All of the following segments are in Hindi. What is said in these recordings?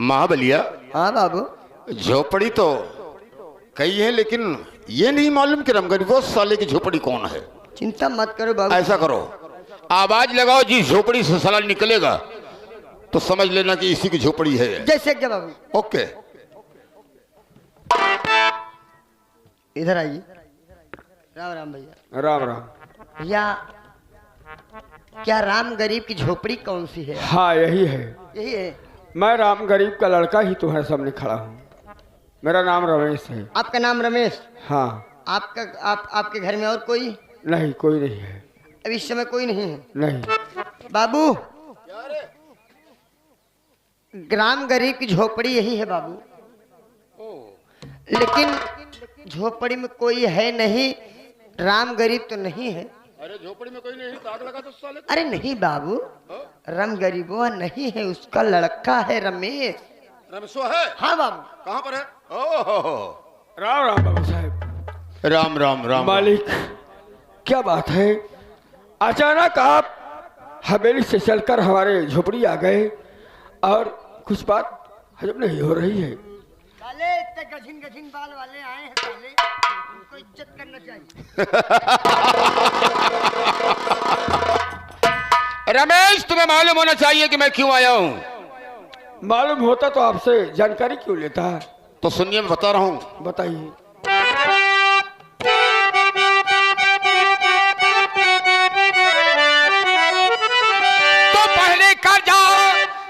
महाबलिया। हाँ बाबू। झोपड़ी तो कई है, लेकिन ये नहीं मालूम कि रामगरीब वो साले की झोपड़ी कौन है। चिंता मत करो बाबू। ऐसा करो, आवाज लगाओ, जिस झोपड़ी से साला निकलेगा तो समझ लेना कि इसी की झोपड़ी है। जैसे क्या बाबू। ओके, इधर आइए। राम राम भैया। राम राम भैया, क्या राम गरीब की झोपड़ी कौन सी है? हाँ यही है। यही है। मैं राम गरीब का लड़का ही तुम्हारे सामने खड़ा हूँ। मेरा नाम रमेश है। आपका नाम रमेश? हाँ। आपके घर में और कोई? नहीं, कोई नहीं है। अब इस समय कोई नहीं है? नहीं। बाबू, राम गरीब की झोपड़ी यही है बाबू, लेकिन झोपड़ी में कोई है नहीं। राम गरीब तो नहीं है। अरे झोपड़ी में कोई नहीं, ताक लगा तो साले। अरे नहीं बाबू, राम गरीब वो नहीं है, उसका लड़का है रमेश। रमेशो है? हाँ बाबू। कहाँ पर है? ओहो, राम राम बाबू साहब। राम राम राम। मालिक, क्या बात है, अचानक आप हवेली से चलकर हमारे झोपड़ी आ गए और कुछ बात हजम नहीं हो रही है। साले इतने गझिन गझिन बाल वाले आए हैं, साले उनको इज्जत करना चाहिए। रमेश, तुम्हें मालूम होना चाहिए कि मैं क्यों आया हूँ। मालूम होता तो आपसे जानकारी क्यों लेता? तो सुनिए, मैं बता रहा हूँ। बताइए। तो पहले कर्जा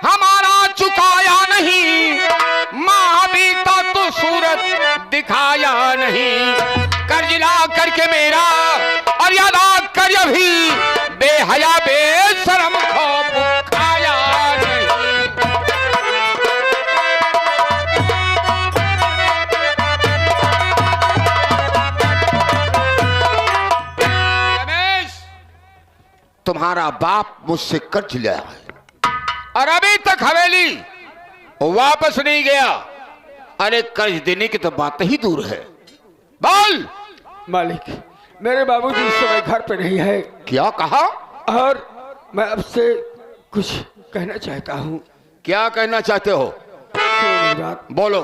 हमारा चुकाया नहीं, माँ बीता तो सूरत दिखाया नहीं। कर्ज ला करके मेरा और यादा कर अभी बेहया बेशरम खौफ खाया नहीं। रमेश, तुम्हारा बाप मुझसे कर्ज लिया है और अभी तक हवेली वापस नहीं गया। अरे कर्ज देने की तो बात ही दूर है। बोल। मालिक, मेरे बाबूजी इस समय घर पे नहीं है। क्या कहा? और मैं आपसे कुछ कहना चाहता हूँ। क्या कहना चाहते हो? मेरी बात बोलो।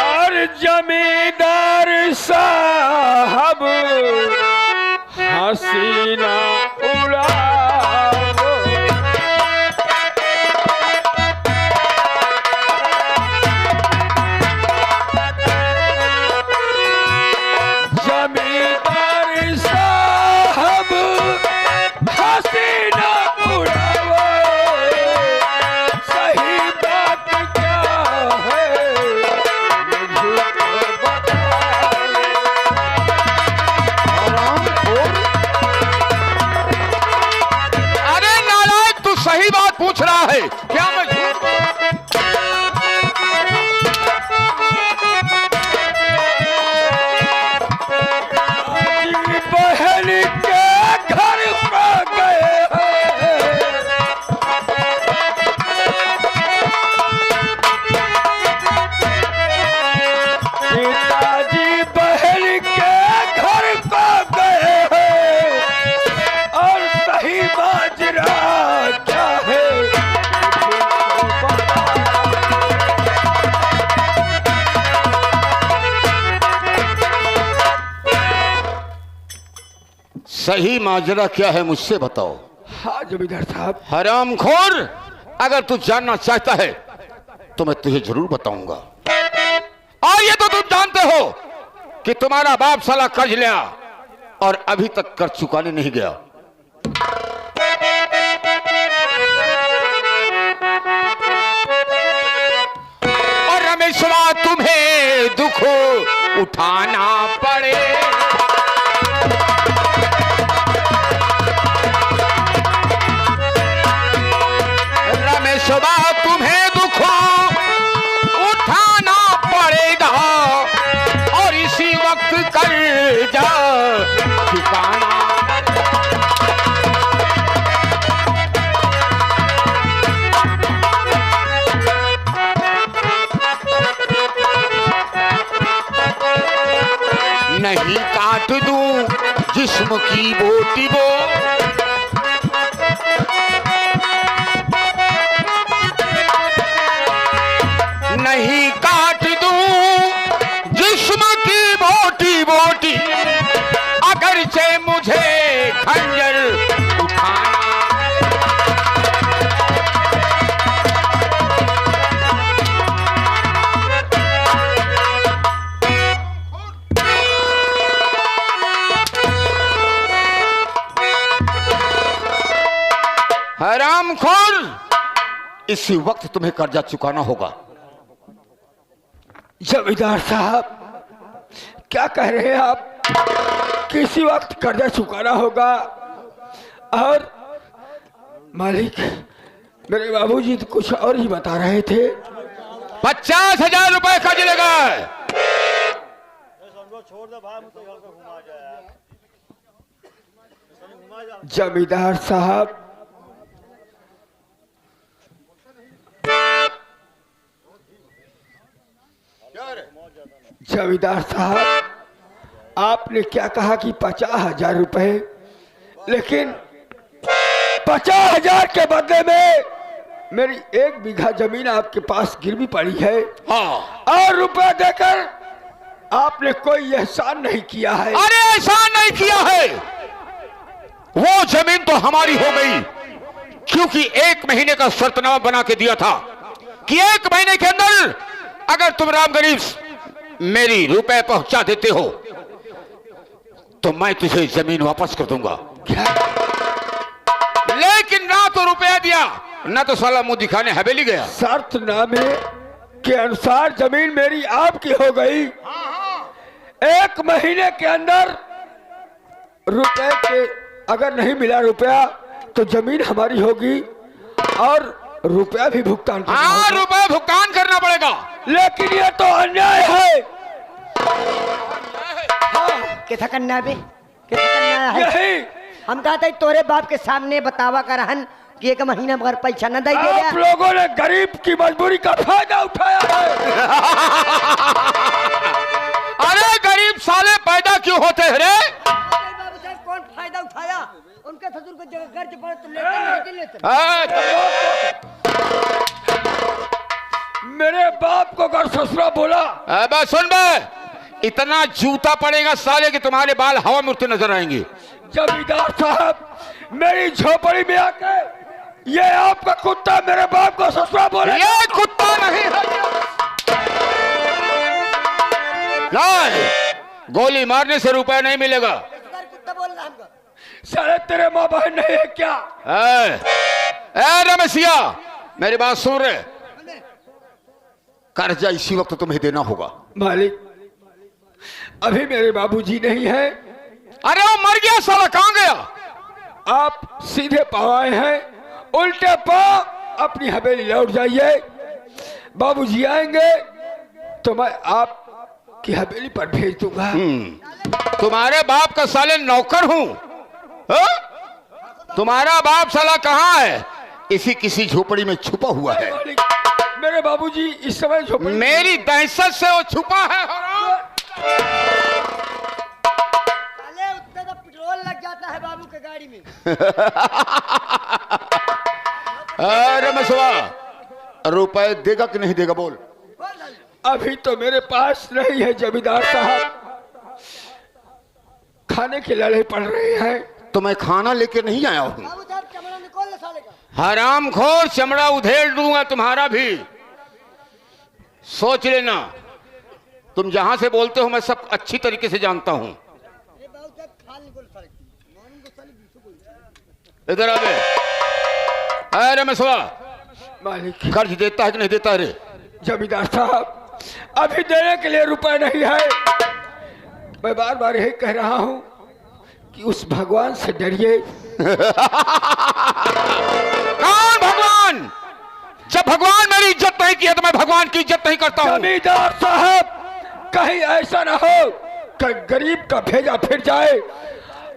और जमींदार साहब हसीना उड़ाओ। जमींदार साहब हसीना उड़ाओ। सही बात क्या है मुझको बताओ। अरे नारायण, तू सही बात पूछ रहा है क्या? मैं झूठ बहन के घर पर गए हैं। पिताजी बहन के घर पर गए हैं और सही बाजरा क्या है मुझको बताओ। सही माजरा क्या है मुझसे बताओ। हाँ जमींदार साहब। हरामखोर, अगर तू जानना चाहता है तो मैं तुझे जरूर बताऊंगा। और ये तो तुम जानते हो कि तुम्हारा बाप साला कर्ज लिया और अभी तक कर्ज चुकाने नहीं गया। और रमेशवा, तुम्हें दुख उठाना पड़े। रमेशवा, तुम्हें दुख उठाना पड़ेगा और इसी वक्त कर्जा चुकाना। जिस्म की बोटी वो नहीं काट दूं जिस्म की बोटी बोटी, अगर से मुझे खंजर उठाना। हरामखोर, इसी वक्त तुम्हें कर्जा चुकाना होगा। जमींदार साहब, क्या कह रहे हैं आप? किसी वक्त कर्जा चुकाना होगा? और मालिक, मेरे बाबूजी तो कुछ और ही बता रहे थे। 50,000 रुपए खर्च लेगा। जमींदार साहब, जमींदार साहब, आपने क्या कहा कि 50,000 रुपए, लेकिन 50,000 के बदले में मेरी 1 बीघा जमीन आपके पास गिरवी पड़ी है। हाँ। और रुपए देकर आपने कोई एहसान नहीं किया है। अरे एहसान नहीं किया है, वो जमीन तो हमारी हो गई, क्योंकि 1 महीने का शर्तनामा बना के दिया था कि 1 महीने के अंदर अगर तुम राम गरीब मेरी रुपए पहुंचा देते हो तो मैं तुझे जमीन वापस कर दूंगा। क्या? लेकिन ना तो रुपया दिया, ना तो साला मुंह दिखाने हवेली गया। शर्तनामे के अनुसार जमीन मेरी आपकी हो गई। 1 महीने के अंदर रुपए के अगर नहीं मिला रुपया तो जमीन हमारी होगी और रुपया भी भुगतान करना हाँ, होगा। रुपए भुगतान करना पड़ेगा। लेकिन ये तो अन्याय है। कैसा करना बे? कैसा करना है? यही हम कहते तोरे बाप के सामने बतावा कर हन कि 1 महीना अगर पैसा न दे आप लोगों ने गरीब की मजबूरी का फायदा उठाया है। अरे गरीब साले पैदा क्यों होते हैं रे? बाबू साहब कौन फायदा उठाया? उनके ससुर को जगह कर्ज पड़े तो लेते नहीं लेते। मेरे बाप को अगर ससुरा बोला, बस सुन बे, इतना जूता पड़ेगा साले कि तुम्हारे बाल हवा में उड़ते नजर आएंगे। जमींदार साहब, मेरी झोपड़ी में आके ये आपका कुत्ता मेरे बाप को ससुरा बोले। ये कुत्ता नहीं है, नहीं, गोली मारने से रुपया नहीं मिलेगा। कुत्ता बोल रहा हमको। साले तेरे माँ बहन नहीं है क्या? रमेशिया, मेरी बात सुन रहे, कर्जा इसी वक्त तुम्हें देना होगा। मालिक, अभी मेरे बाबूजी नहीं है। अरे वो मर गया साला, कहां गया? आप सीधे पाँव आए हैं, उल्टे पाँव अपनी हवेली लौट जाइए। बाबूजी आएंगे तो मैं आपकी हवेली पर भेज दूंगा। तुम्हारे बाप का साले नौकर हूं। तुम्हारा बाप साला कहां है? इसी किसी झोपड़ी में छुपा हुआ है। मालिक, मेरे बाबूजी इस समय झोपड़ी में- मेरी दहशत से वो छुपा है। साले उतना तो पेट्रोल लग जाता है बाबू के गाड़ी में। अरे मसवा, रुपए देगा कि नहीं देगा बोल? बोल साले। अभी तो मेरे पास नहीं है जमींदार साहब, खाने के लाले पड़ रहे हैं। तो मैं खाना लेके नहीं आया हूं। बाबू साहब चमड़ा निकाल ले साले का। हरामखोर, चमड़ा उधेड़ दूंगा तुम्हारा भी, सोच लेना। तुम जहां से बोलते हो मैं सब अच्छी तरीके से जानता हूं। अरे बाबू साहब खाल निकाल साले की। मालूम को साले बीसो बोल। इधर आ बे। अरे मसवा, मालिक, कर्ज देता है कि नहीं देता रे? जमींदार साहब, अभी देने के लिए रुपए नहीं है। मैं बार बार यही कह रहा हूं कि उस भगवान से डरिए। कौन भगवान? जब भगवान मेरी इज्जत नहीं की है तो मैं भगवान की इज्जत नहीं करता हूं। जमींदार साहब, कहीं ऐसा ना हो कि गरीब का भेजा फिर जाए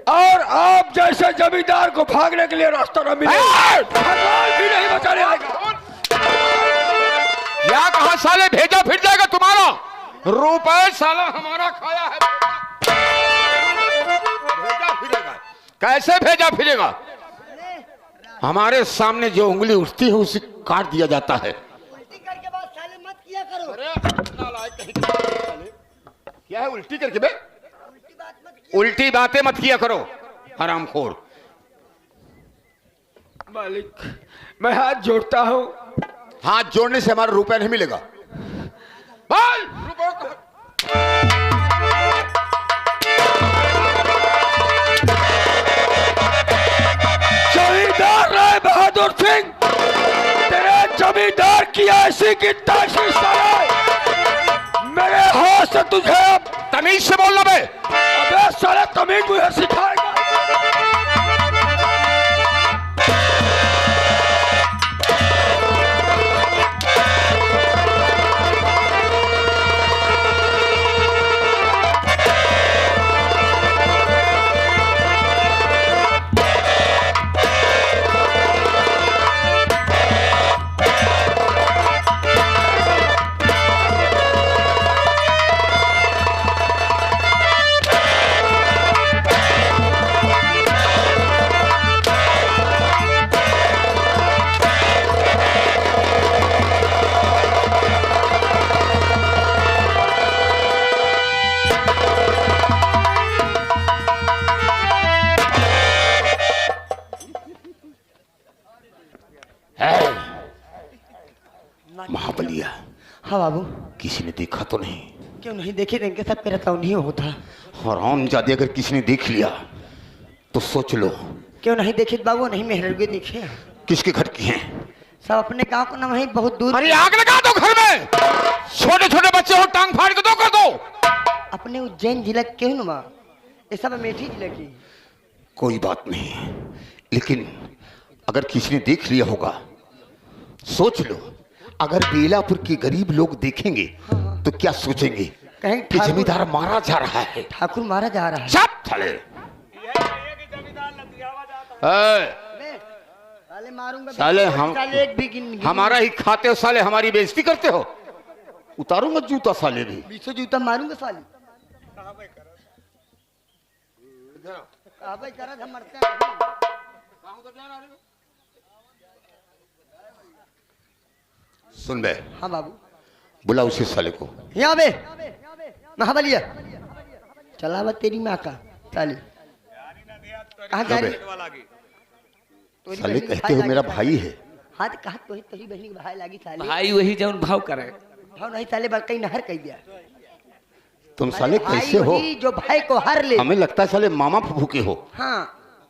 और आप जैसे जमींदार को भागने के लिए रास्ता न मिले। भगवान भी नहीं बचाने आएगा। क्या कहा साले? भेजा फिर जाएगा तुम्हारा? रुपए साला हमारा खाया है, भेजा फिरेगा। कैसे भेजा फिरेगा? हमारे सामने जो उंगली उठती है उसे काट दिया जाता है। उल्टी करके बात साले मत किया करो। क्या है उल्टी करके बे? उल्टी बात मत किया। उल्टी बातें मत किया करो हरामखोर। मालिक मैं हाथ जोड़ता हूँ। हाथ जोड़ने से हमारा रुपया नहीं मिलेगा। बोल रुपया कहाँ? जमींदार राय बहादुर सिंह, तेरे जमींदार की ऐसी की तैसी साले मेरे हाथ से तुझे अब तमीज से बोलना बे। अबे साले तमीज मुझे सिखाएगा। महाबलिया, हाँ बाबू, किसी ने देखा तो नहीं? क्यों नहीं देखे? इनके सब मेरा तो नहीं होता। हराम जादे, अगर किसी ने देख लिया तो सोच लो। क्यों नहीं देखे बाबू? नहीं मेहरगे देखे। किसके घर की हैं? सब अपने गांव को ना, वहीं बहुत दूर। अरे आग लगा दो घर में। छोटे छोटे बच्चे हो, टांग फाड़ के दो कर दो। अपने उज्जैन जिला के क्यों नुमा? ये सब अमेठी जिला की। कोई बात नहीं, लेकिन अगर किसी ने देख लिया होगा, सोच लो, अगर बेलापुर के गरीब लोग देखेंगे तो क्या सोचेंगे? कहीं कि जमींदार मारा जा रहा है। ठाकुर मारा जा रहा है। सब साले साले मारूंगा। साले हम साले एक भी गिन हमारा ही खाते हो साले, हमारी बेइज्जती करते हो। उतारूंगा जूता साले भी। 20 जूता मारूंगा साले। कहाँ भाई करा था मरते हैं। सुन बे, हाँ बाबू, बुला उसी साले को। यहाँ बे महाबलिया, चला बा तेरी माँ का साले। कहाँ जा रही? तोरी साले बहनी की कहते हो भाई मेरा लागी भाई है। हाँ तो कहा तोरी बहनी की भाई लागी साले। भाई वही जौन भाव करे। भाव नहीं साले, बल्कि नहर कह दिया। तुम साले भाई कैसे हो? वही जो भाई को हर ले। हमें लगता है साले मामा फूफू के हो। हाँ,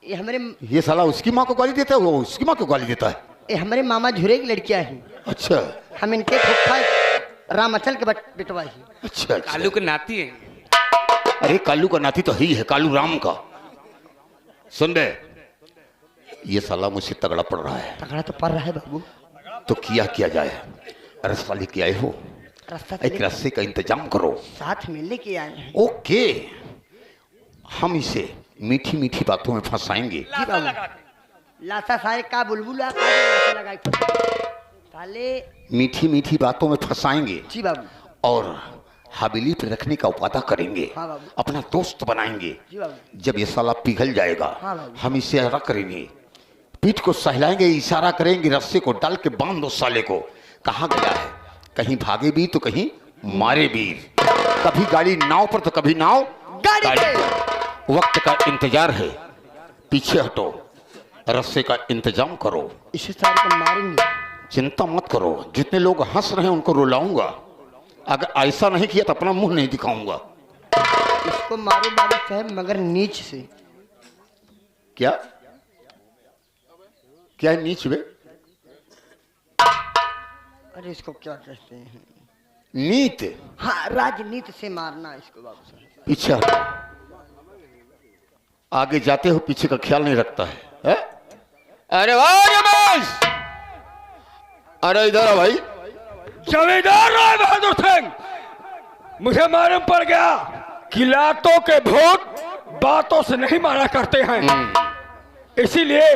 ये हमारे ये साला उसकी माँ को गाली देता है, वो उसकी माँ को गाली देता है। ये हमारे मामा झुरे की लड़कियां हैं। अच्छा हम इनके फुफा रामचल के बेटवा ही। अच्छा अच्छा। कालू के नाती है। अरे कालू का नाती तो ही है, कालू राम का। सुन बे, ये साला मुझसे तगड़ा पड़ रहा है। तगड़ा तो पड़ रहा है बाबू। तो किया जाए? रस्ता लेके आए हो, रास्ता एक रास्ते का इंतजाम करो। साथ में लेके आए हैं। ओके, हम इसे मीठी मीठी बातों में फंसाएंगे। जी बाबू, लाता सारे का बुलबुल लगा साले। मीठी मीठी बातों में फंसाएंगे जी बाबू। और हवेली पे रखने का वादा करेंगे। हाँ बाबू। अपना दोस्त बनाएंगे। जी बाबू। जब ये साला पिघल जाएगा, हाँ बाबू। हम इसे हरा करेंगे, पीठ को सहलाएंगे, इशारा करेंगे, रस्से को डाल के बांध दो साले को। कहाँ गया है? कहीं भागे भी तो कहीं मारे भी। कभी गाड़ी नाव पर तो कभी नाव गाड़ी पे। वक्त का इंतजार है, पीछे हटो, रस्से का इंतजाम करो। इसे सारे को मारेंगे। चिंता मत करो, जितने लोग हंस रहे हैं उनको रुलाऊंगा। अगर ऐसा नहीं किया तो अपना मुंह नहीं दिखाऊंगा। इसको मारो बाबू साहब, मगर नीच से। क्या क्या है नीच बे? अरे इसको क्या कहते हैं? नीत? हाँ, राजनीति से मारना इसको बाबू साहब। पीछे हटो। आगे जाते हो, पीछे का ख्याल नहीं रखता है? अरे वाह रमेश, अरे इधर आ भाई। जमींदार राय बहादुर सिंह, मुझे मालूम पड़ गया कि लातों के भूत बातों से नहीं मारा करते हैं। इसीलिए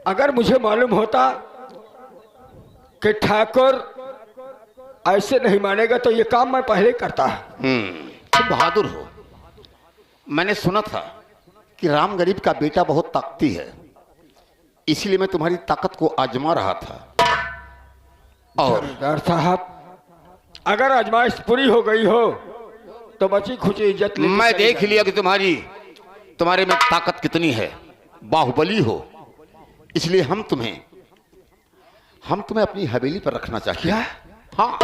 अगर मुझे मालूम होता कि ठाकुर ऐसे नहीं मानेगा तो ये काम मैं पहले करता। तुम बहादुर हो। मैंने सुना था कि राम गरीब का बेटा बहुत ताकती है, इसलिए मैं तुम्हारी ताकत को आजमा रहा था। और जमींदार साहब, अगर आजमाइश पूरी हो गई हो तो बची खुची इज्जत लेके मैं चली देख जाइए। लिया कि तुम्हारे में ताकत कितनी है, बाहुबली हो, इसलिए हम तुम्हें अपनी हवेली पर रखना चाहते क्या? हैं। हाँ,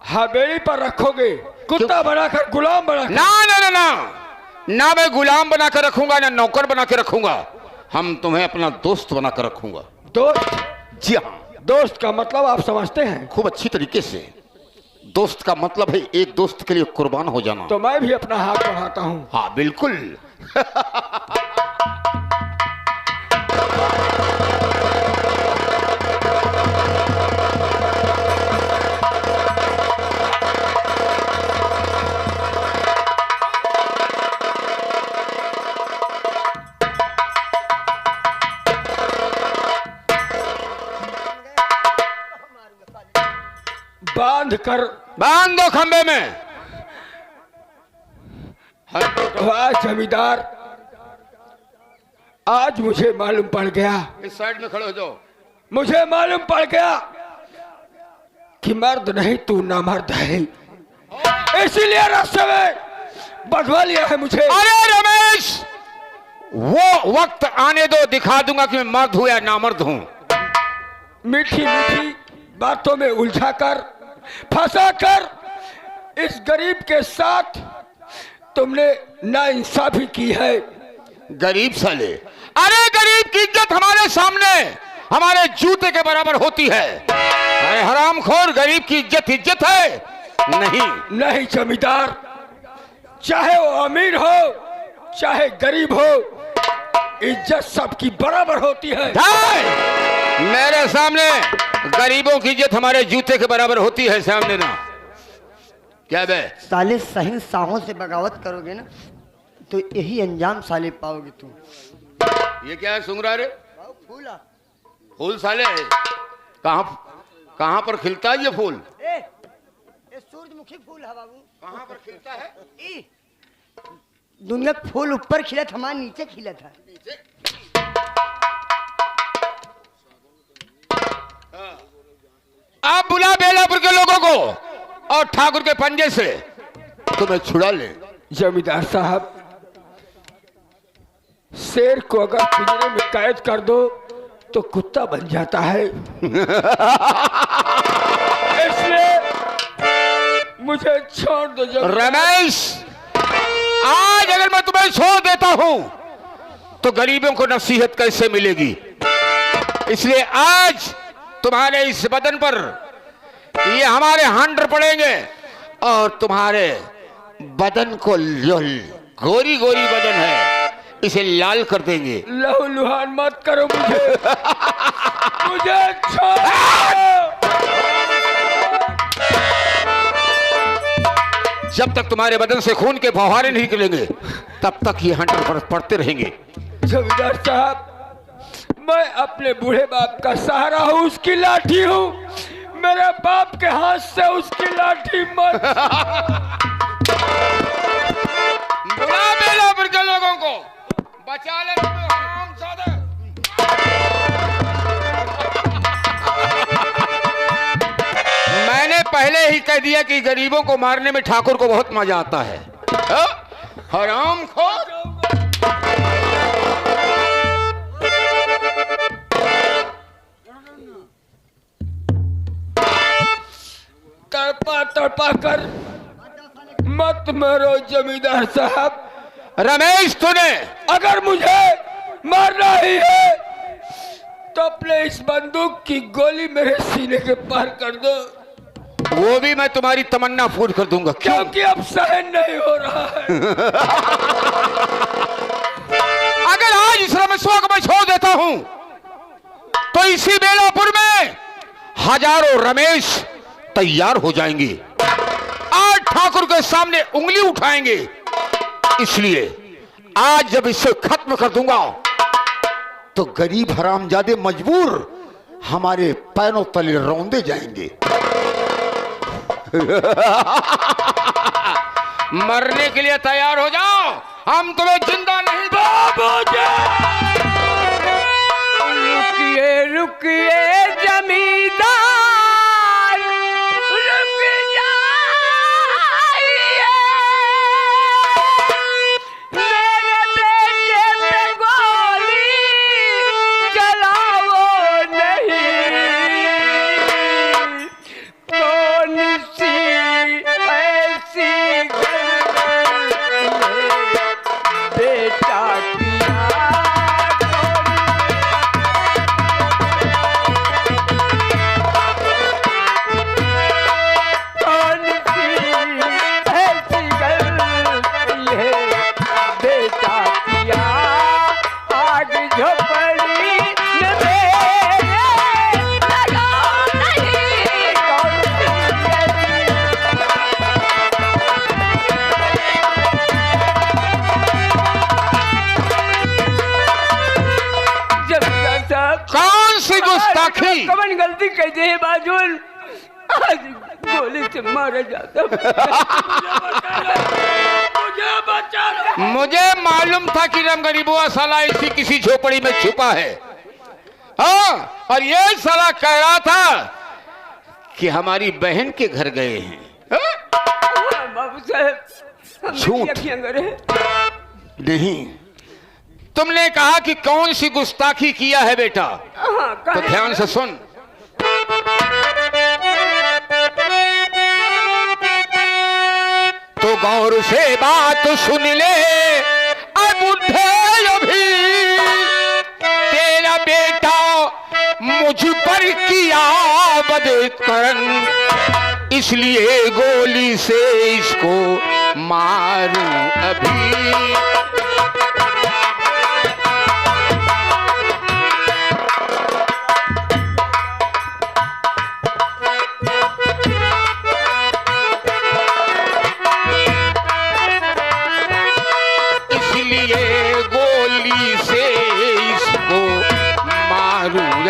हवेली पर रखोगे? कुत्ता बनाकर, गुलाम बनाकर? ना ना ना ना ना, मैं गुलाम बना कर रखूंगा ना नौकर बना के रखूंगा। हम तुम्हें अपना दोस्त बना कर रखूंगा। दोस्त? जी हाँ, दोस्त का मतलब आप समझते हैं? खूब अच्छी तरीके से। दोस्त का मतलब है एक दोस्त के लिए कुर्बान हो जाना। तो मैं भी अपना हाथ बढ़ाता हूँ। हाँ बिल्कुल। बांध दो खंबे में। वाह जमींदार, आज मुझे मालूम पड़ गया, इस साइड में खड़े हो जाओ। मुझे मालूम पड़ गया कि मर्द नहीं तू नामर्द है, इसीलिए रास्ते में बढ़वा लिया है मुझे। अरे रमेश, वो वक्त आने दो, दिखा दूंगा कि मैं मर्द हूं या नामर्द हूं। मीठी मीठी बातों में उलझाकर, फंसाकर इस गरीब के साथ तुमने नाइंसाफी की है। गरीब साले, अरे गरीब की इज्जत हमारे सामने हमारे जूते के बराबर होती है। अरे हरामखोर, गरीब की इज्जत है नहीं। नहीं जमींदार, चाहे वो अमीर हो चाहे गरीब हो, इज्जत सबकी बराबर होती है। मेरे सामने गरीबों की इज्जत हमारे जूते के बराबर होती है, सामने ना। क्या बे? साले सही साहों से बगावत करोगे ना तो यही अंजाम साले पाओगे तुम। ये क्या है सुंगरा रे? फूला फूल साले कहाँ पर खिलता है ये फूल? ये सूरजमुखी फूल है बाबू। कहाँ पर खिलता है? दुनिया का फूल ऊपर खिला था, हमारे नीचे खिला था। आप बुला बेलापुर के लोगों को और ठाकुर के पंजे से तुम्हें छुड़ा ले। जमींदार साहब, शेर को अगर पिंजरे में कैद कर दो तो कुत्ता बन जाता है, इसलिए मुझे छोड़ दो। रमेश, आज अगर मैं तुम्हें छोड़ देता हूं तो गरीबों को नसीहत कैसे मिलेगी? इसलिए आज तुम्हारे इस बदन पर ये हमारे हंटर पड़ेंगे और तुम्हारे बदन को जो गोरी गोरी बदन है इसे लाल कर देंगे। लहू लुहान मत करो मुझे, मुझे छोड़ो। जब तक तुम्हारे बदन से खून के फव्वारे नहीं निकलेंगे तब तक ये हंटर पड़ते रहेंगे। जमींदार साहब, मैं अपने बूढ़े बाप का सहारा हूँ, उसकी लाठी हूँ। मेरे बाप के हाथ से उसकी लाठी मत। बुला बेलापुर के लोगों को, बचा ले हरामजादे। मैंने पहले ही कह दिया कि गरीबों को मारने में ठाकुर को बहुत मजा आता है। हरामखोर। तड़पा तड़पा कर मत मारो जमींदार साहब। रमेश, तूने अगर मुझे मारना ही है तो अपने इस बंदूक की गोली मेरे सीने के पार कर दो। वो भी मैं तुम्हारी तमन्ना पूरी कर दूंगा। क्योंकि अब सहन नहीं हो रहा है। अगर आज इस रमेशवा को मैं छोड़ देता हूं तो इसी बेलापुर में हजारों रमेश तैयार हो जाएंगे, आज ठाकुर के सामने उंगली उठाएंगे। इसलिए आज जब इसे खत्म कर दूंगा तो गरीब हरामजादे मजबूर हमारे पैरों तले रौंदे जाएंगे। मरने के लिए तैयार हो जाओ, हम तुम्हें जिंदा नहीं रुकिए रुकिए जमींदार रुक जाइए, मेरे बेटे पे गोली चलाओ नहीं, कौन सी ऐसी बेटा किया कौन सी ऐसी गलती है बेटा किया, आग झोपड़ी में मेरे लगाओ नहीं, कौन सी ऐसी जमींदार साहब कौन सी गुस्ताखी? कौन गलती कर दी है बाजुल, आज गोली से मारा जाता। मुझे मालूम था कि रमगरीबुआ साला इसी किसी झोपड़ी में छुपा है। हाँ, और ये साला कह रहा था कि हमारी बहन के घर गए हैं। हाँ? बाबू साहब झूठ। करे नहीं, तुमने कहा कि कौन सी गुस्ताखी किया है बेटा, तो ध्यान से सुन। तो गौर से बात सुन ले बुढ़े अभी, तेरा बेटा मुझ पर किया बदकरन, इसलिए गोली से इसको मारूं अभी।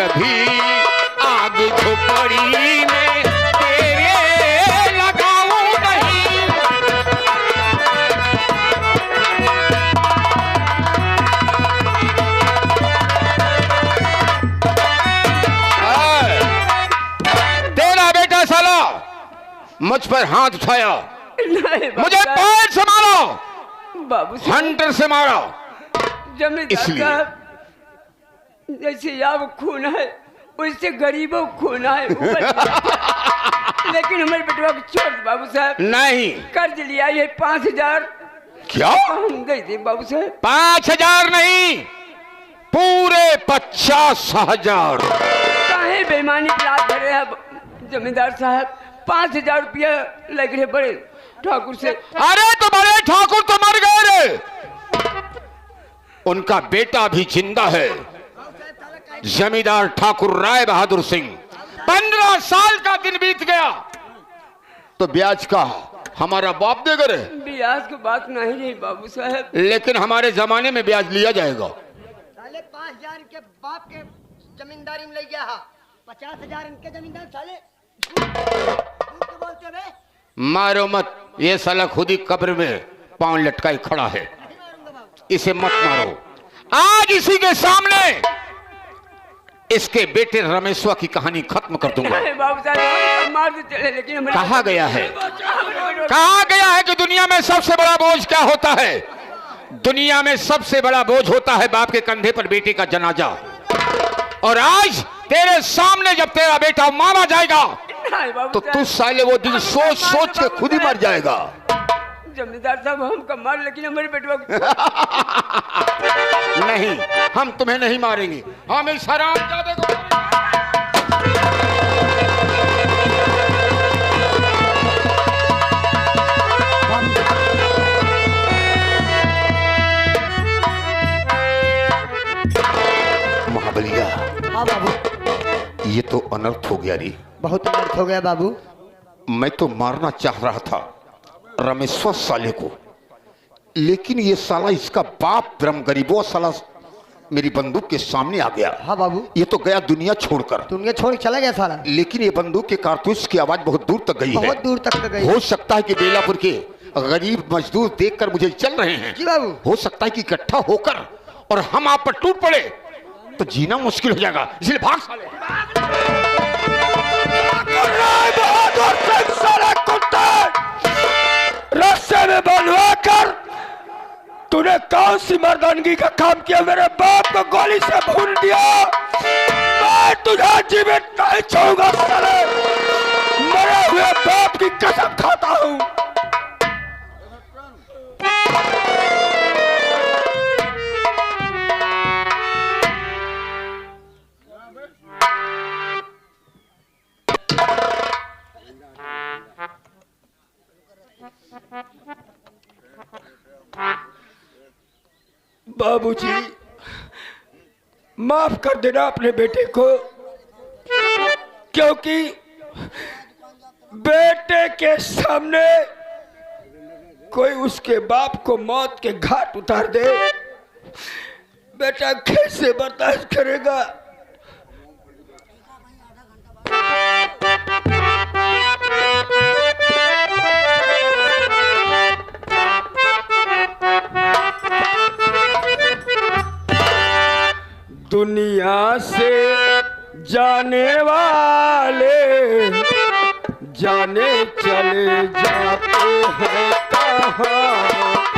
भी आग झोपड़ी में तेरे लगाऊं नहीं, तेरा बेटा साला मुझ पर हाथ उठाया, मुझे पैर से मारा, बाबू हंटर से मारा, जमींदार साहब जैसे आप खून है उससे गरीबों खून है, लेकिन हमारे बेटवा को छोड़ बाबू साहब। नहीं, कर्ज लिया ये 5,000 क्या हम दे दे बाबू साहब। 5,000 नहीं, पूरे 50,000। काहे बेईमानी प्लाट भरे हैं जमींदार साहब, 5,000 रुपया लग रहे बड़े ठाकुर से। अरे तो बड़े ठाकुर तो मर गए रे, उनका बेटा भी जिंदा है, जमींदार ठाकुर राय बहादुर सिंह। 15 साल का दिन बीत गया तो ब्याज का हमारा बाप देगा रे। ब्याज की बात नहीं रही बाबू साहब, लेकिन हमारे जमाने में ब्याज लिया जाएगा। साले 5,000 के बाप के जमींदारी में ले गया, 50,000 इनके जमींदार साले झूठ क्यों बोलते बे? मारो मत, ये साला खुद ही कब्र में पांव लटकाए खड़ा है, नहीं मारूंगा बाबू। इसे मत मारो। आज इसी के सामने इसके बेटे रमेश्वर की कहानी खत्म कर दूंगा। बाबू साहब मार दे चले, लेकिन हमारे कहा गया है, कहा गया है कि दुनिया में सबसे बड़ा बोझ क्या होता है? दुनिया में सबसे बड़ा बोझ होता है बाप के कंधे पर बेटे का जनाजा। और आज तेरे सामने जब तेरा बेटा मारा जाएगा तो तू साले वो दिन सोच सोच के खुद ही मर जाएगा। जमींदार साहब हमको मार, लेकिन हमारे बेटवा नहीं, हम तुम्हें नहीं मारेंगे, हम इस हरामजादे को महाबलिया। हाँ बाबू, ये तो अनर्थ हो गया रे। बहुत अनर्थ हो गया बाबू। मैं तो मारना चाह रहा था रमेश्वर साले को, लेकिन ये साला इसका बाप ब्रह्म गरीबो साला मेरी बंदूक के सामने आ गया। हाँ बाबू, ये तो गया दुनिया छोड़कर, दुनिया छोड़ के चला गया साला। लेकिन ये बंदूक के कारतूस की आवाज बहुत दूर तक गई है। बहुत दूर तक गई। हो सकता है कि बेलापुर के गरीब मजदूर देखकर मुझे चल रहे हैं। जी बाबू। हो सकता है कि इकट्ठा होकर और हम आप पर टूट पड़े तो जीना मुश्किल हो जाएगा, इसलिए भाग साले। बहादुर सिंह साले कुत्ते, रास्ते में बंधवा कर तूने कौन सी मर्दानगी का काम किया? मेरे बाप को गोली से भून दिया। मैं तुझे जीवित नहीं छोड़ूंगा साले, मरे हुए बाप की कसम खाता हूं। बाबूजी, माफ कर देना अपने बेटे को, क्योंकि बेटे के सामने कोई उसके बाप को मौत के घाट उतार दे, बेटा कैसे बर्दाश्त करेगा? दुनिया से जाने वाले जाने चले जाते हैं कहाँ।